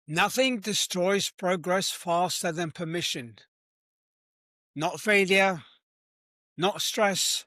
Nothing destroys progress faster than permission. Not failure, not stress,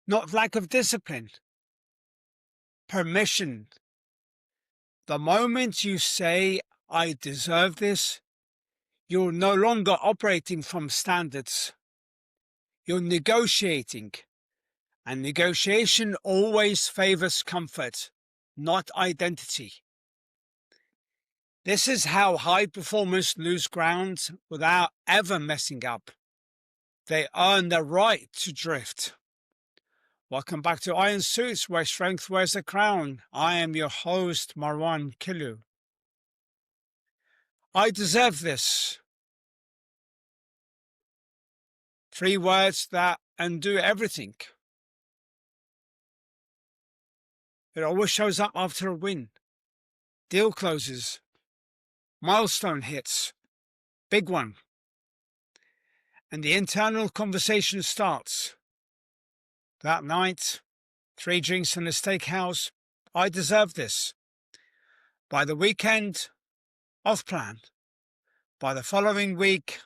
not lack of discipline. Permission. The moment you say, I deserve this, you're no longer operating from standards. You're negotiating. And negotiation always favors comfort, not identity. This is how high performers lose ground without ever messing up. They earn the right to drift. Welcome back to Iron Suits, where strength wears a crown. I am your host, Marwan Killu. I deserve this. 3 words that undo everything. It always shows up after a win. Deal closes. Milestone hits. Big one. And the internal conversation starts. That night, 3 drinks in a steakhouse. I deserve this. By the weekend, off plan. By the following week,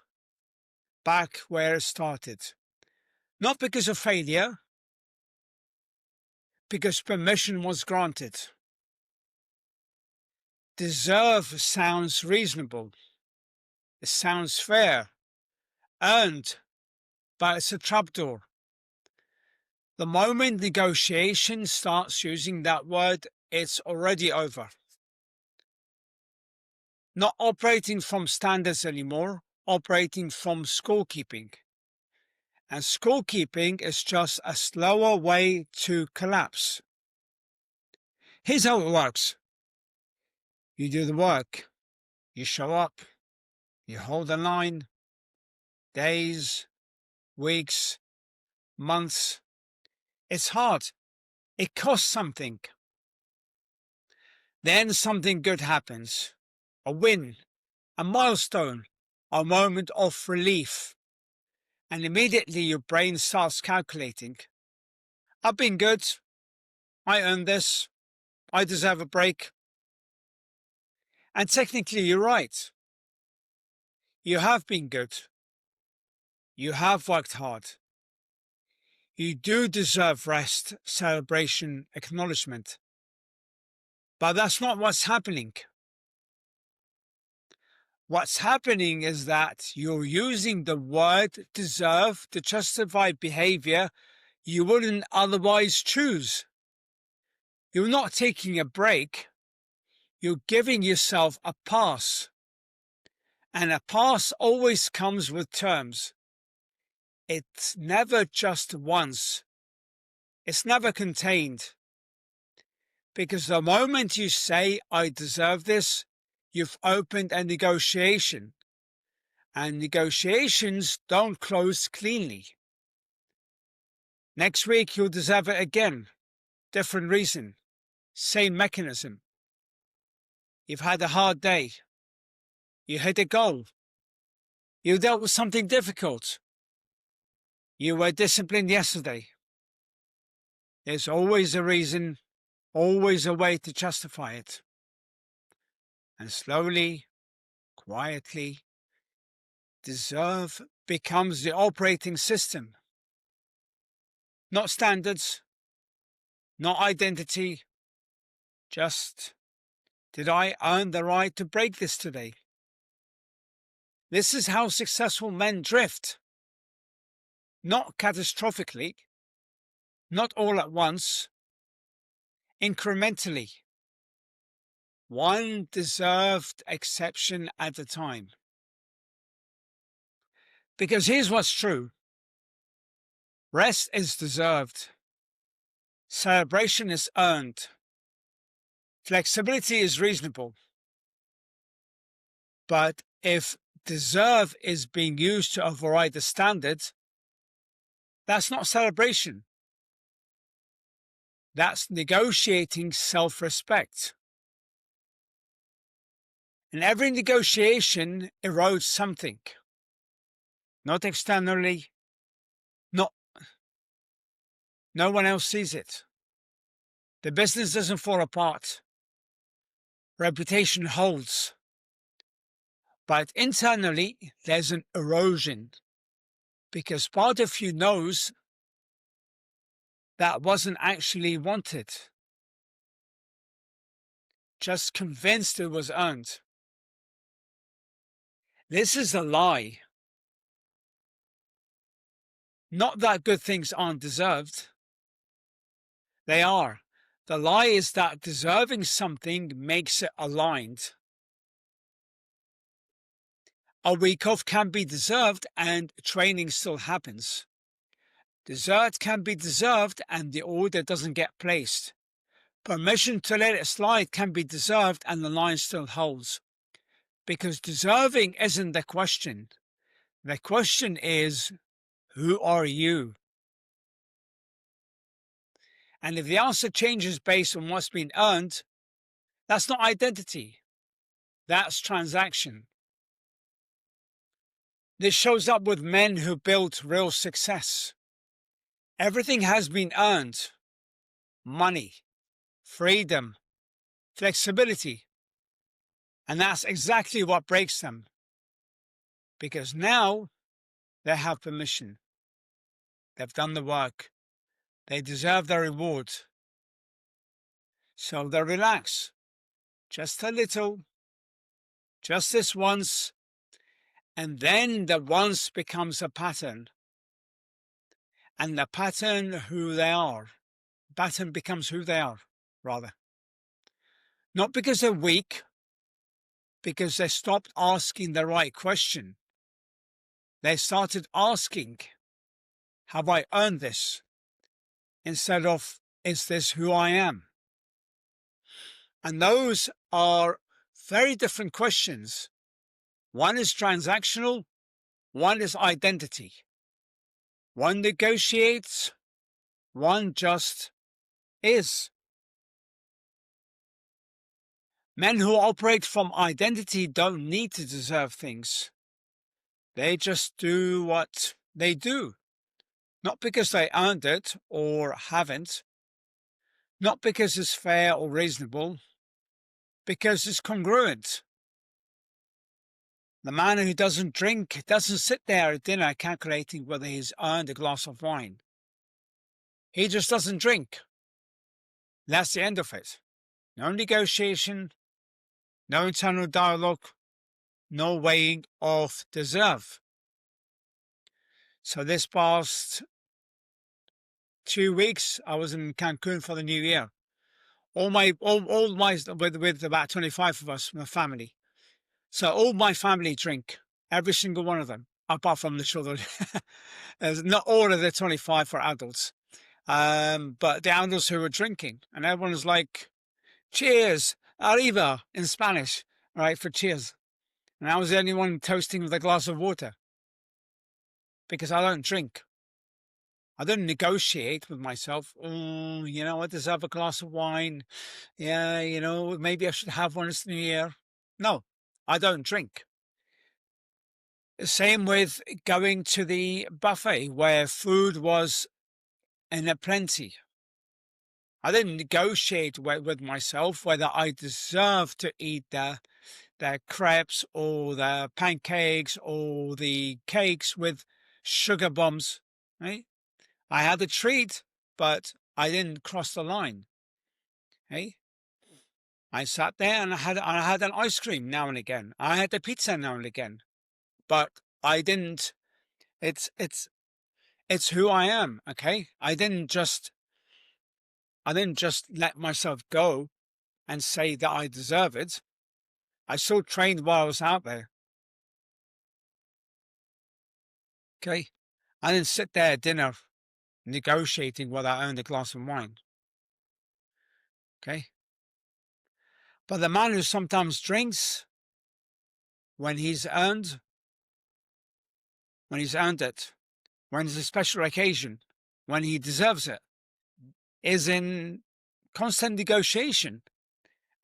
back where it started. Not because of failure, because permission was granted. Deserve sounds reasonable. It sounds fair. Earned, but it's a trapdoor. The moment negotiation starts using that word, it's already over. Not operating from standards anymore, operating from scorekeeping. And scorekeeping is just a slower way to collapse. Here's how it works. You do the work. You show up. You hold the line. Days, weeks, months. It's hard. It costs something. Then something good happens. A win, a milestone, a moment of relief. And immediately your brain starts calculating. I've been good. I earned this. I deserve a break. And technically you're right. You have been good. You have worked hard. You do deserve rest, celebration, acknowledgement. But that's not what's happening. What's happening is that you're using the word deserve to justify behavior you wouldn't otherwise choose. You're not taking a break. You're giving yourself a pass. And a pass always comes with terms. It's never just once. It's never contained. Because the moment you say, I deserve this, you've opened a negotiation. And negotiations don't close cleanly. Next week, you'll deserve it again. Different reason. Same mechanism. You've had a hard day. You hit a goal. You dealt with something difficult. You were disciplined yesterday. There's always a reason, always a way to justify it. And slowly, quietly, deserve becomes the operating system. Not standards, not identity, just, did I earn the right to break this today? This is how successful men drift. Not catastrophically, not all at once, incrementally. One deserved exception at a time. Because here's what's true. Rest is deserved. Celebration is earned. Flexibility is reasonable. But if deserve is being used to override the standard, that's not celebration. That's negotiating self-respect. And every negotiation erodes something. Not externally, no one else sees it. The business doesn't fall apart. Reputation holds. But internally, there's an erosion because part of you knows that wasn't actually wanted, just convinced it was earned. This is a lie. Not that good things aren't deserved. They are. The lie is that deserving something makes it aligned. A week off can be deserved and training still happens. Dessert can be deserved and the order doesn't get placed. Permission to let it slide can be deserved and the line still holds. Because deserving isn't the question. The question is, who are you? And if the answer changes based on what's been earned, that's not identity. That's transaction. This shows up with men who built real success. Everything has been earned. Money, freedom, flexibility. And that's exactly what breaks them. Because now they have permission. They've done the work. They deserve their reward. So they relax. Just a little. Just this once. And then the once becomes a pattern. And the pattern who they are. Pattern becomes who they are, rather. Not because they're weak, because they stopped asking the right question. They started asking, have I earned this? Instead of, is this who I am? And those are very different questions. One is transactional, one is identity. One negotiates, one just is. Men who operate from identity don't need to deserve things. They just do what they do. Not because they earned it or haven't. Not because it's fair or reasonable. Because it's congruent. The man who doesn't drink doesn't sit there at dinner calculating whether he's earned a glass of wine. He just doesn't drink. That's the end of it. No negotiation, no internal dialogue, no weighing of deserve. So this past 2 weeks, I was in Cancun for the New Year. All my with about 25 of us, my family. So all my family drink, every single one of them, apart from the children. Not all of the 25 for adults, but the adults who were drinking, and everyone was like, "Cheers, arriba" in Spanish, right, for cheers. And I was the only one toasting with a glass of water because I don't drink. I didn't negotiate with myself. Oh, I deserve a glass of wine. Yeah, maybe I should have one this New Year. No, I don't drink. Same with going to the buffet where food was in a plenty. I didn't negotiate with myself whether I deserve to eat the crepes or the pancakes or the cakes with sugar bombs, right? I had a treat, but I didn't cross the line. Hey, I sat there and I had an ice cream now and again. I had a pizza now and again, but I didn't. It's who I am. Okay, I didn't just let myself go and say that I deserve it. I still trained while I was out there. Okay, I didn't sit there at dinner negotiating whether I earned a glass of wine. Okay. But the man who sometimes drinks when he's earned it, when it's a special occasion, when he deserves it, is in constant negotiation.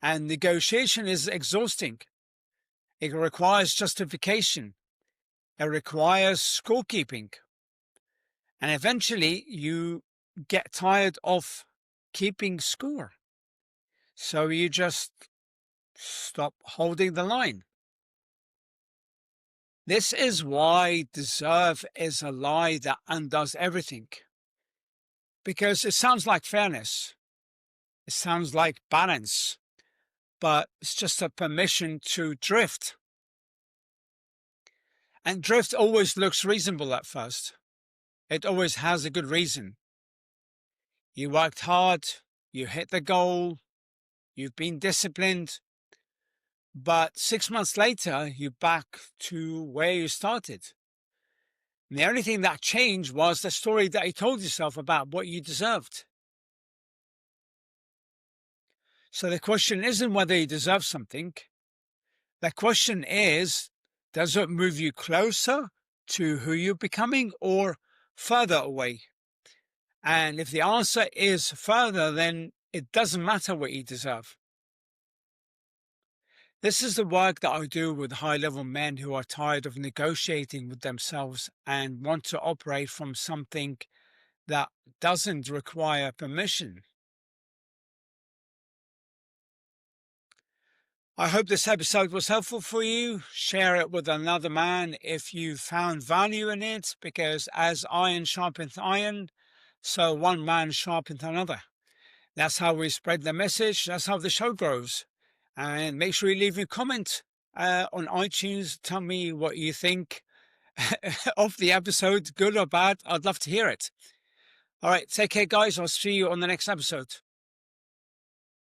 And negotiation is exhausting. It requires justification. It requires scorekeeping. And eventually you get tired of keeping score. So you just stop holding the line. This is why deserve is a lie that undoes everything. Because it sounds like fairness, it sounds like balance, but it's just a permission to drift. And drift always looks reasonable at first. It always has a good reason. You worked hard, you hit the goal, you've been disciplined, but 6 months later, you're back to where you started. And the only thing that changed was the story that you told yourself about what you deserved. So the question isn't whether you deserve something. The question is, does it move you closer to who you're becoming or further away? And if the answer is further, then it doesn't matter what you deserve. This is the work that I do with high-level men who are tired of negotiating with themselves and want to operate from something that doesn't require permission. I hope this episode was helpful for you. Share it with another man if you found value in it, because as iron sharpens iron, so one man sharpens another. That's how we spread the message. That's how the show grows. And make sure you leave a comment on iTunes. Tell me what you think of the episode, good or bad. I'd love to hear it. All right, take care, guys. I'll see you on the next episode.